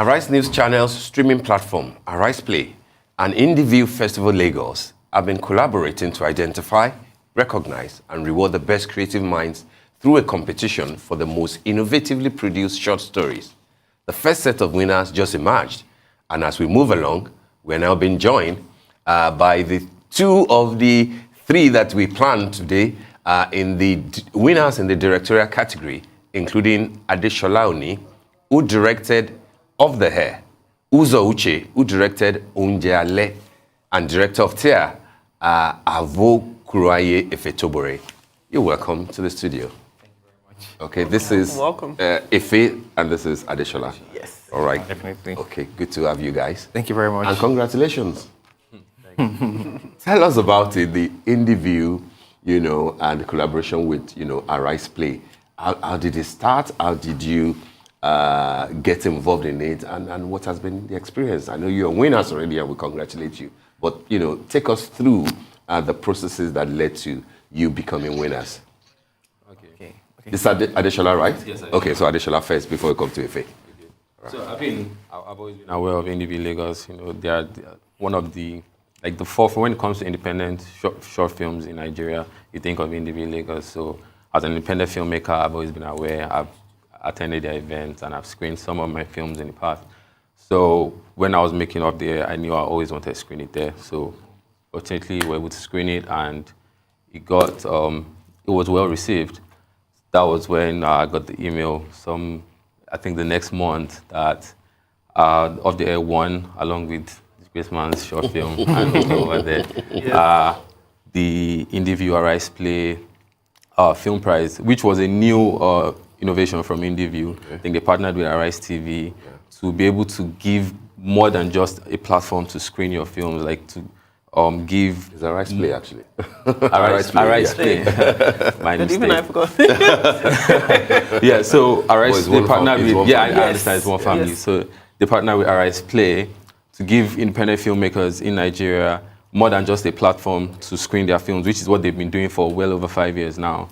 Arise News Channel's streaming platform, ARISEPLAY, and Indieview Festival Lagos have been collaborating to identify, recognize, and reward the best creative minds through a competition for the most innovatively produced short stories. The first set of winners just emerged, and as we move along, we're now being joined by the two of the three that we planned today in the winners in the directorial category, including Adeshola Oni, who directed Of the Hair, Uzo Uche, who directed Ounje Ale, and director of Tia, Avwokuruaye Efetobore. You're welcome to the studio. Thank you very much. Okay, this is Efe, and this is Adeshola. Yes. All right. Definitely. Okay, good to have you guys. Thank you very much. And congratulations. Tell us about it, the Indieview, and the collaboration with, ARISEPLAY. How did it start? How did you get involved in it? And what has been the experience? I know you're winners already and we congratulate you. But, take us through the processes that led to you becoming winners. Okay. This is Adeshola, right? Yes, Okay, so Adeshola first before we come to Efe. Right. So I've always been aware of Indieview Lagos. They are one of the fourth when it comes to independent short films in Nigeria. You think of Indieview Lagos. So as an independent filmmaker, I've always been aware. I've attended their events and I've screened some of my films in the past. So when I was making Up there, I knew I always wanted to screen it there. So fortunately, we were able to screen it, and it was well received. That was when I got the email. I think the next month that Of the Air won along with Grace Man's short film and over there. The Indieview ARISEPLAY Film Prize, which was a new innovation from Indieview. Okay. I think they partnered with ARISETV to be able to give more than just a platform to screen your films, like to give... It's ARISEPLAY, actually. ARISEPLAY. My mistake. Even I forgot. Yeah, so they partnered with... I understand it's one family. Yes. So they partnered with ARISEPLAY to give independent filmmakers in Nigeria more than just a platform to screen their films, which is what they've been doing for well over 5 years now.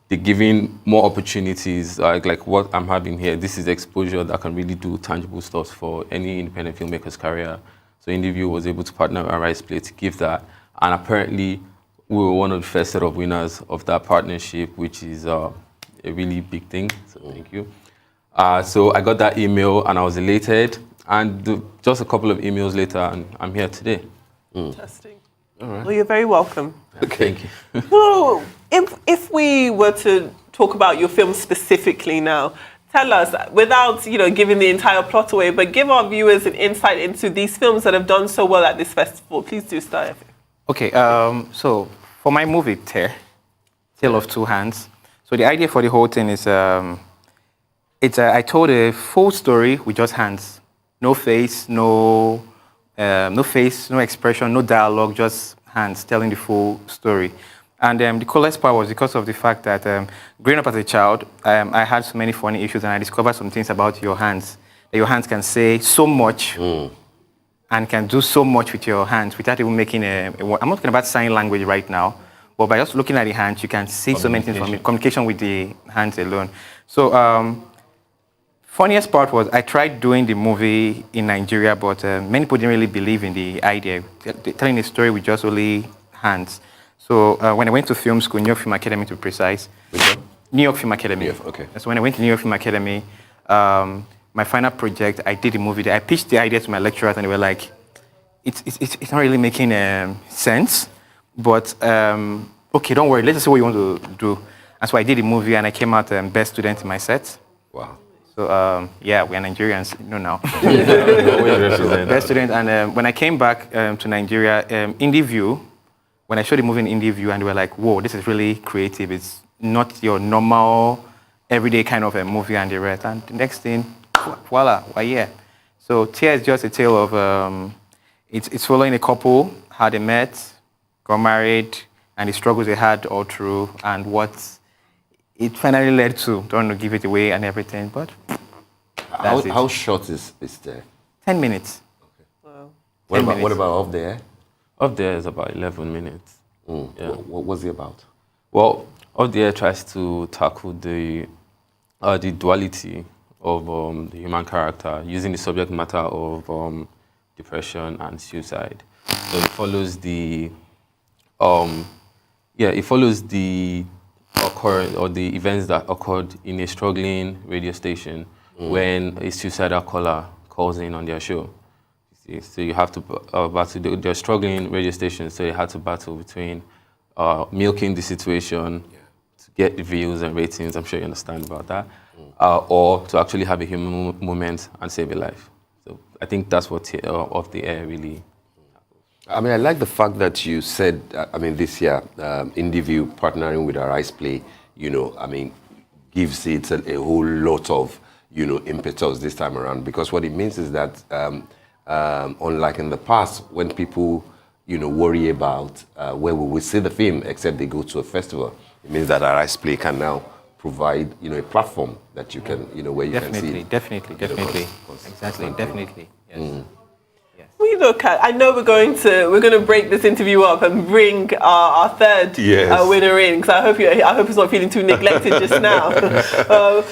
They're giving more opportunities, like what I'm having here. This is exposure that can really do tangible stuff for any independent filmmaker's career. So Indieview was able to partner with ARISEPLAY to give that. And apparently, we were one of the first set of winners of that partnership, which is a really big thing. So thank you. So I got that email and I was elated. And just a couple of emails later, and I'm here today. Fantastic. All right. Well, you're very welcome. Okay. Thank you. So, if we were to talk about your film specifically now, tell us, without giving the entire plot away, but give our viewers an insight into these films that have done so well at this festival. Please do start. Okay, so for my movie, Tale of Two Hands, so the idea for the whole thing is, I told a full story with just hands. No face, no expression, no dialogue, just hands telling the full story. And the coolest part was because of the fact that growing up as a child, I had so many funny issues, and I discovered some things about your hands. That your hands can say so much and can do so much with your hands without even making I'm not talking about sign language right now, but by just looking at the hands, you can see so many things from it. Communication with the hands alone. So funniest part was I tried doing the movie in Nigeria, but many people didn't really believe in the idea, telling a story with just only hands. So when I went to film school, New York Film Academy to be precise. Which one? New York Film Academy. Okay. So when I went to New York Film Academy, my final project, I did a movie there. I pitched the idea to my lecturers, and they were like, it's not really making sense, but okay, don't worry, let's see what you want to do. And so I did a movie, and I came out best student in my set. Wow. So yeah, we are Nigerians, now. Represent. Best student, and when I came back to Nigeria, Indieview, when I showed the movie in Indieview, and they were like, whoa, this is really creative. It's not your normal, everyday kind of a movie and the rest. And the next thing, voila, we're here. So Tia is just a tale of, it's following a couple, how they met, got married, and the struggles they had all through, and what it finally led to. Don't want to give it away and everything, but How short is there? 10 minutes. Wow. What about Off the Air? Up there is about 11 minutes. Yeah. What was it about? Well, Off the Air tries to tackle the duality of the human character, using the subject matter of depression and suicide. So it follows the occurrence or the events that occurred in a struggling radio station when a suicidal caller calls in on their show. You see? So you have to battle. They're struggling radio stations, so they had to battle between milking the situation to get the views and ratings. I'm sure you understand about that, or to actually have a human moment and save a life. So I think that's what Off the Air really. I mean, I like the fact that you said, I mean, this year, Indieview partnering with ARISEPLay, gives it a whole lot of, impetus this time around. Because what it means is that, unlike in the past, when people, worry about where we will see the film, except they go to a festival, it means that ARISEPLay can now provide, a platform that you can, where you can see. Definitely. Exactly, definitely. Yes. We look at. I know we're going to break this interview up and bring our third winner in, because I hope he's not feeling too neglected just now.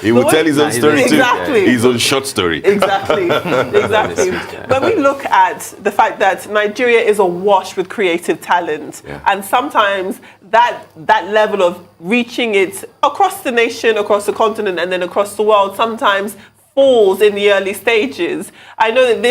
He will tell his own story too. Exactly. His own short story. Exactly. When we look at the fact that Nigeria is awash with creative talent, and sometimes that level of reaching it across the nation, across the continent, and then across the world sometimes falls in the early stages. I know that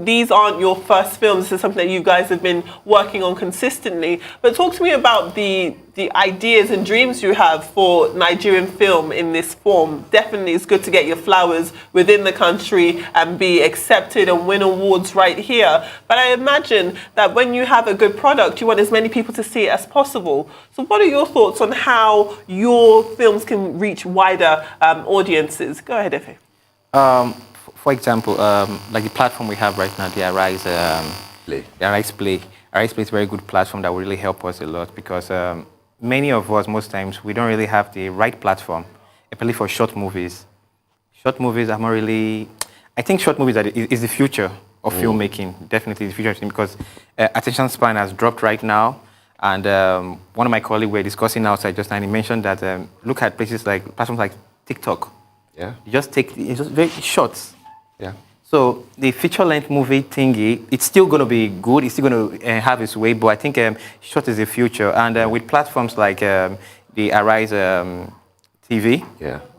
these aren't your first films. This is something that you guys have been working on consistently. But talk to me about the ideas and dreams you have for Nigerian film in this form. Definitely, it's good to get your flowers within the country and be accepted and win awards right here. But I imagine that when you have a good product, you want as many people to see it as possible. So what are your thoughts on how your films can reach wider audiences? Go ahead, Efe. For example, like the platform we have right now, the ARISEPLay. ARISEPLay is a very good platform that will really help us a lot, because many of us, most times, we don't really have the right platform, especially for short movies. Short movies are more really... I think short movies is the future of filmmaking, definitely the future, because attention span has dropped right now. And one of my colleagues were discussing outside just now, and he mentioned that look at platforms like TikTok. Yeah. You just take, it's just very short. Yeah. So the feature-length movie thingy, it's still going to be good. It's still going to have its way, but I think short is the future. And with platforms like the ARISEPLay,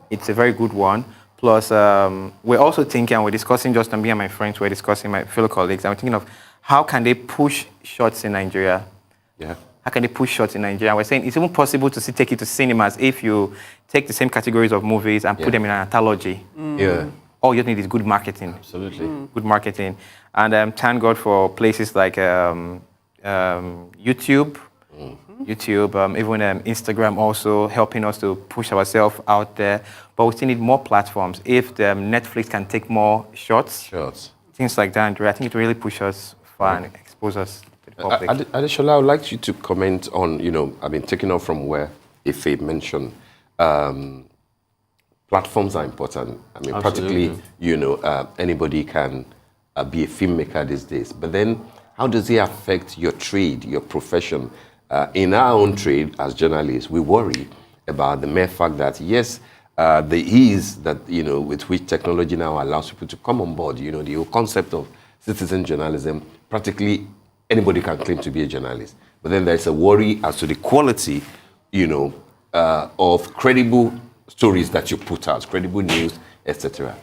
it's a very good one. Plus, we're also thinking, and we're discussing, just me and my friends, we're discussing, my fellow colleagues, and we're thinking of how can they push shorts in Nigeria? Yeah. How can they push shorts in Nigeria? We're saying it's even possible to take it to cinemas if you take the same categories of movies and put them in an anthology. Yeah. All you need is good marketing. Absolutely. Good marketing. And thank God for places like YouTube, even Instagram also helping us to push ourselves out there. But we still need more platforms. If Netflix can take more shots, things like that, I think it will really push us far and expose us. Adeshola, I would like you to comment on, taking off from where Ife mentioned, platforms are important. Practically, anybody can be a filmmaker these days. But then, how does it affect your trade, your profession? In our own trade, as journalists, we worry about the mere fact that, yes, the ease that, with which technology now allows people to come on board, the whole concept of citizen journalism, practically anybody can claim to be a journalist. But then there's a worry as to the quality, of credible stories that you put out, credible news, etc.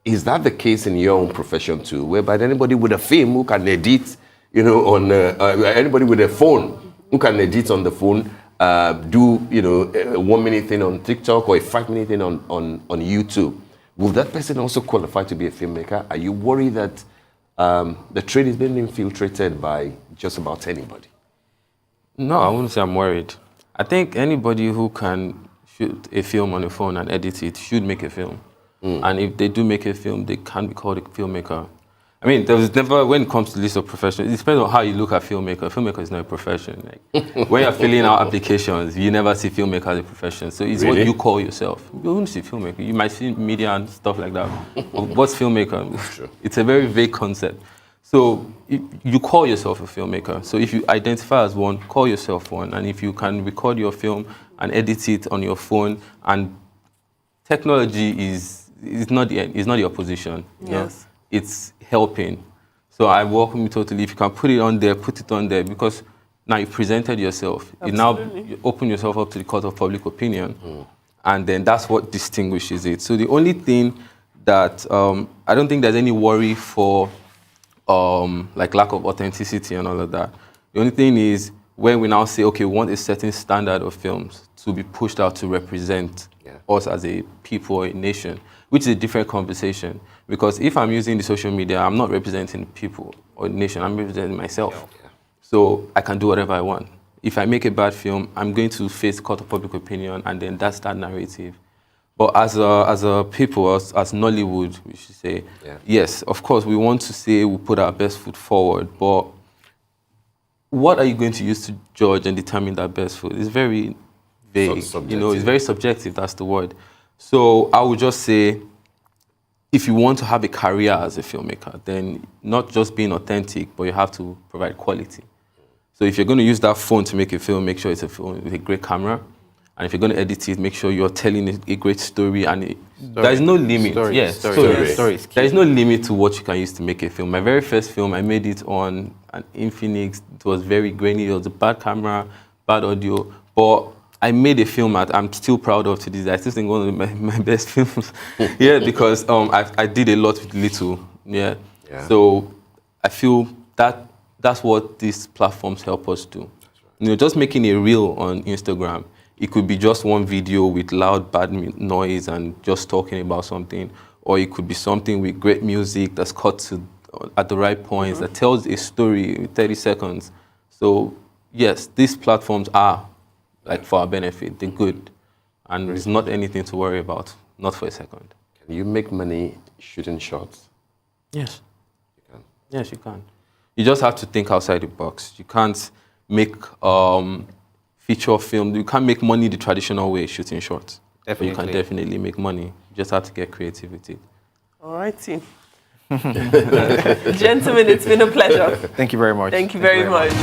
Is that the case in your own profession too, whereby anybody with a film who can edit, anybody with a phone who can edit on the phone, do, a 1 minute thing on TikTok or a 5 minute thing on YouTube, will that person also qualify to be a filmmaker? Are you worried that the trade is being infiltrated by just about anybody? No, I wouldn't say I'm worried. I think anybody who can shoot a film on a phone and edit it should make a film. And if they do make a film, they can be called a filmmaker. There was never, when it comes to the list of professions, it depends on how you look at filmmaker. Filmmaker is not a profession. When you're filling out applications, you never see filmmaker as a profession. So it's what you call yourself. You won't see filmmaker. You might see media and stuff like that. What's filmmaker? It's a very vague concept. So you call yourself a filmmaker. So if you identify as one, call yourself one. And if you can record your film and edit it on your phone, and technology is it's not the opposition. You know? Yes. It's helping. So I welcome you totally. If you can put it on there, because now you presented yourself. You open yourself up to the court of public opinion, and then that's what distinguishes it. So the only thing that I don't think there's any worry for like lack of authenticity and all of that. The only thing is when we now say, okay, we want a certain standard of films to be pushed out to represent us as a people or a nation, which is a different conversation. Because if I'm using the social media, I'm not representing people or the nation, I'm representing myself. So I can do whatever I want. If I make a bad film, I'm going to face court of public opinion, and then that's that narrative. But as a people, as Nollywood, we should say, yes, of course, we want to say we put our best foot forward, but what are you going to use to judge and determine that best foot? It's very vague. You know, it's very subjective, that's the word. So I would just say, if you want to have a career as a filmmaker, then not just being authentic, but you have to provide quality. So if you're going to use that phone to make a film, make sure it's a film with a great camera. And if you're going to edit it, make sure you're telling a great story. And there is no limit. Story. There is no limit to what you can use to make a film. My very first film, I made it on an Infinix. It was very grainy. It was a bad camera, bad audio. But I made a film that I'm still proud of to this day. I still think one of my best films. Because I did a lot with little. So I feel that's what these platforms help us do. You know, just making a reel on Instagram, it could be just one video with loud, bad noise and just talking about something. Or it could be something with great music that's cut at the right points, that tells a story in 30 seconds. So, yes, these platforms are like for our benefit. They're good. And there's not anything to worry about, not for a second. Can you make money shooting shots? Yes. You can. Yes, you can. You just have to think outside the box. You can't make feature film. You can't make money the traditional way, shooting shorts. Definitely. But you can definitely make money. You just have to get creative with it. All righty. Gentlemen, it's been a pleasure. Thank you very much. Thank you very much.